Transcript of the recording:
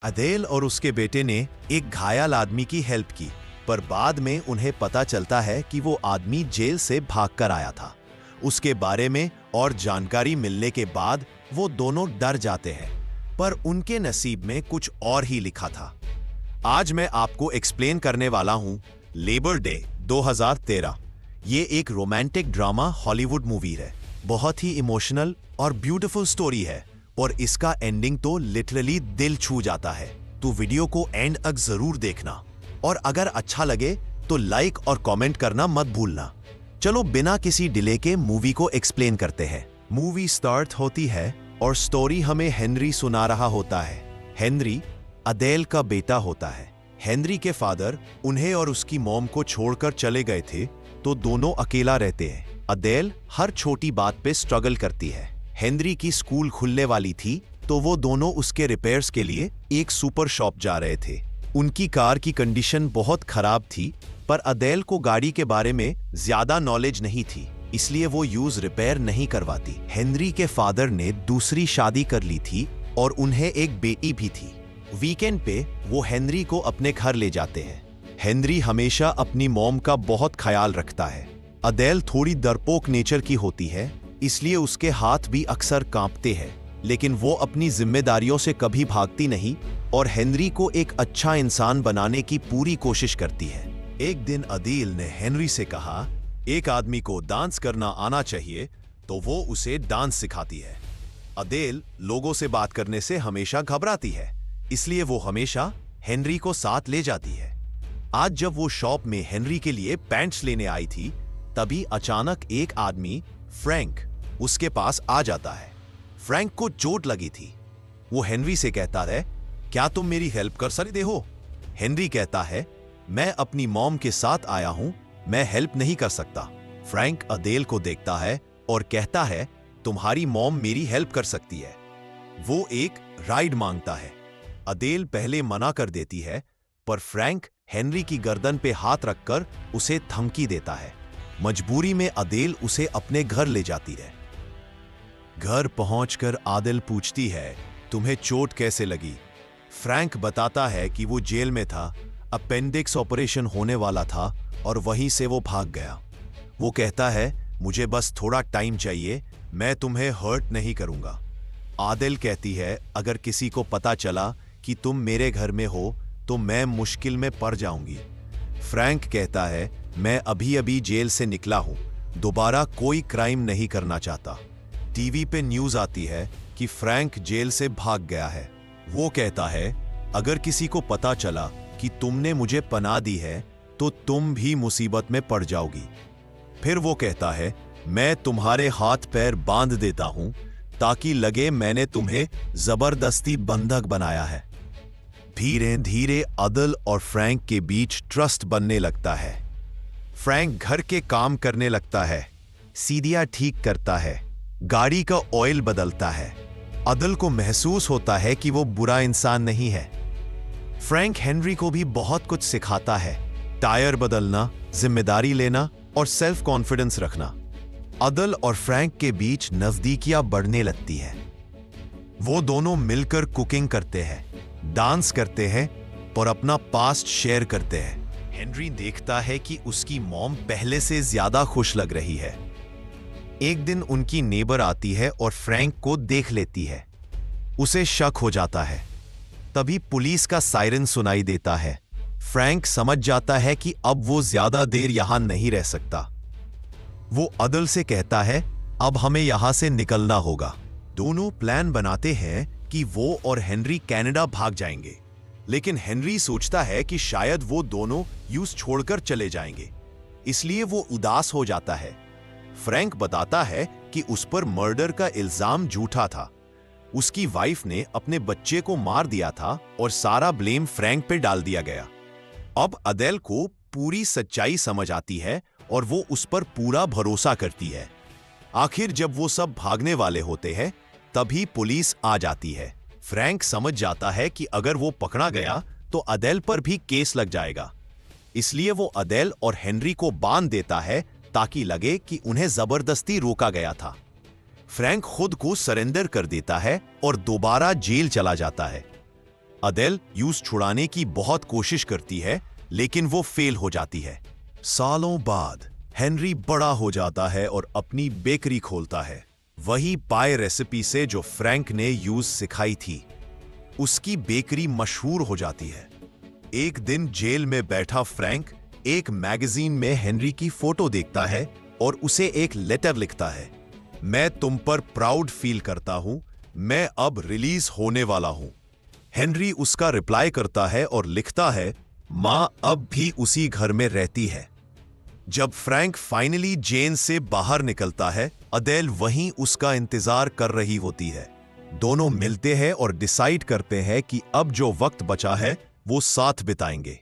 Adel और उसके बेटे ने एक घायल आदमी की हेल्प की, पर बाद में उन्हें पता चलता है कि वो आदमी जेल से भागकर आया था। उसके बारे में और जानकारी मिलने के बाद वो दोनों डर जाते हैं, पर उनके नसीब में कुछ और ही लिखा था। आज मैं आपको एक्सप्लेन करने वाला हूं लेबर डे 2013। ये एक रोमांटिक ड्रामा हॉलीवुड मूवी है। बहुत ही इमोशनल और ब्यूटीफुल स्टोरी है और इसका एंडिंग तो लिटरली दिल छू जाता है। तो वीडियो को एंड तक जरूर देखना और अगर अच्छा लगे तो लाइक और कमेंट करना मत भूलना। चलो बिना किसी डिले के मूवी को एक्सप्लेन करते हैं। मूवी स्टार्ट होती है और स्टोरी हमें हेनरी सुना रहा होता है। हेनरी अदेल का बेटा होता है। हेनरी के फादर उन्हें और उसकी मॉम को छोड़कर चले गए थे, तो दोनों अकेला रहते हैं। अदेल हर छोटी बात पे स्ट्रगल करती है। हेनरी की स्कूल खुलने वाली थी, तो वो दोनों उसके रिपेयर्स के लिए एक सुपर शॉप जा रहे थे। उनकी कार की कंडीशन बहुत खराब थी, पर अदेल को गाड़ी के बारे में ज्यादा नॉलेज नहीं थी, इसलिए वो यूज रिपेयर नहीं करवाती। हेनरी के फादर ने दूसरी शादी कर ली थी और उन्हें एक बेटी भी थी। वीकेंड पे वो हेनरी को अपने घर ले जाते हैं। हेनरी हमेशा अपनी मॉम का बहुत ख्याल रखता है। अदेल थोड़ी डरपोक नेचर की होती है, इसलिए उसके हाथ भी अक्सर कांपते हैं, लेकिन वो अपनी जिम्मेदारियों से कभी भागती नहीं और हेनरी को एक अच्छा इंसान बनाने की पूरी कोशिश करती है। एक दिन अदील ने हेनरी से कहा, एक आदमी को डांस करना आना चाहिए, तो वो उसे डांस सिखाती है। अदेल लोगों से बात करने से हमेशा घबराती है, इसलिए वो हमेशा हेनरी को साथ ले जाती है। आज जब वो शॉप में हेनरी के लिए पैंट्स लेने आई थी, तभी अचानक एक आदमी फ्रैंक उसके पास आ जाता है। फ्रैंक को चोट लगी थी। वो हेनरी से कहता है, क्या तुम मेरी हेल्प कर सकते हो? हेनरी कहता है, मैं अपनी मॉम के साथ आया हूं, मैं हेल्प नहीं कर सकता। फ्रैंक अदेल को देखता है और कहता है, तुम्हारी मॉम मेरी हेल्प कर सकती है। वो एक राइड मांगता है। अदेल पहले मना कर देती है, पर फ्रैंक हेनरी की गर्दन पे हाथ रखकर उसे धमकी देता है। मजबूरी में अदेल उसे अपने घर ले जाती है। घर पहुंचकर आदिल पूछती है, तुम्हें चोट कैसे लगी? फ्रैंक बताता है कि वो जेल में था, अपेंडिक्स ऑपरेशन होने वाला था और वहीं से वो भाग गया। वो कहता है, मुझे बस थोड़ा टाइम चाहिए, मैं तुम्हें हर्ट नहीं करूंगा। आदिल कहती है, अगर किसी को पता चला कि तुम मेरे घर में हो तो मैं मुश्किल में पड़ जाऊंगी। फ्रैंक कहता है, मैं अभी अभी जेल से निकला हूं, दोबारा कोई क्राइम नहीं करना चाहता। टीवी पे न्यूज आती है कि फ्रैंक जेल से भाग गया है। वो कहता है, अगर किसी को पता चला कि तुमने मुझे पनाह दी है तो तुम भी मुसीबत में पड़ जाओगी। फिर वो कहता है, मैं तुम्हारे हाथ पैर बांध देता हूं ताकि लगे मैंने तुम्हें जबरदस्ती बंधक बनाया है। धीरे धीरे अदिल और फ्रैंक के बीच ट्रस्ट बनने लगता है। फ्रैंक घर के काम करने लगता है, सीढ़ियां ठीक करता है, गाड़ी का ऑयल बदलता है। अदिल को महसूस होता है कि वो बुरा इंसान नहीं है। फ्रैंक हेनरी को भी बहुत कुछ सिखाता है, टायर बदलना, जिम्मेदारी लेना और सेल्फ कॉन्फिडेंस रखना। अदिल और फ्रैंक के बीच नजदीकियां बढ़ने लगती है। वो दोनों मिलकर कुकिंग करते हैं, डांस करते हैं और अपना पास्ट शेयर करते हैं। हेनरी देखता है कि उसकी मॉम पहले से ज्यादा खुश लग रही है। एक दिन उनकी नेबर आती है और फ्रैंक को देख लेती है। उसे शक हो जाता है। तभी पुलिस का सायरन सुनाई देता है। फ्रैंक समझ जाता है कि अब वो ज्यादा देर यहां नहीं रह सकता। वो अदिल से कहता है, अब हमें यहां से निकलना होगा। दोनों प्लान बनाते हैं कि वो और हेनरी कनाडा भाग जाएंगे, लेकिन हेनरी सोचता है कि शायद वो दोनों यूएस छोड़कर चले जाएंगे, इसलिए वो उदास हो जाता है। फ्रैंक बताता है कि उस पर मर्डर का इल्जाम झूठा था। उसकी वाइफ ने अपने बच्चे को मार दिया था और सारा ब्लेम फ्रैंक पे डाल दिया गया। अब अदेल को पूरी सच्चाई समझ आती है और वो उस पर पूरा भरोसा करती है। आखिर जब वो सब भागने वाले होते हैं, तभी पुलिस आ जाती है। फ्रैंक समझ जाता है कि अगर वो पकड़ा गया तो अदेल पर भी केस लग जाएगा, इसलिए वो अदेल और हेनरी को बांध देता है ताकि लगे कि उन्हें जबरदस्ती रोका गया था। फ्रैंक खुद को सरेंडर कर देता है और दोबारा जेल चला जाता है। अदेल यूज छुड़ाने की बहुत कोशिश करती है, लेकिन वो फेल हो जाती है। सालों बाद हेनरी बड़ा हो जाता है और अपनी बेकरी खोलता है, वही पाई रेसिपी से जो फ्रैंक ने यूज सिखाई थी। उसकी बेकरी मशहूर हो जाती है। एक दिन जेल में बैठा फ्रैंक एक मैगजीन में हेनरी की फोटो देखता है और उसे एक लेटर लिखता है। मैं तुम पर प्राउड फील करता हूं, मैं अब रिलीज होने वाला हूं। हेनरी उसका रिप्लाई करता है और लिखता है, मां अब भी उसी घर में रहती है। जब फ्रैंक फाइनली जेल से बाहर निकलता है, अदेल वहीं उसका इंतजार कर रही होती है। दोनों मिलते हैं और डिसाइड करते हैं कि अब जो वक्त बचा है वो साथ बिताएंगे।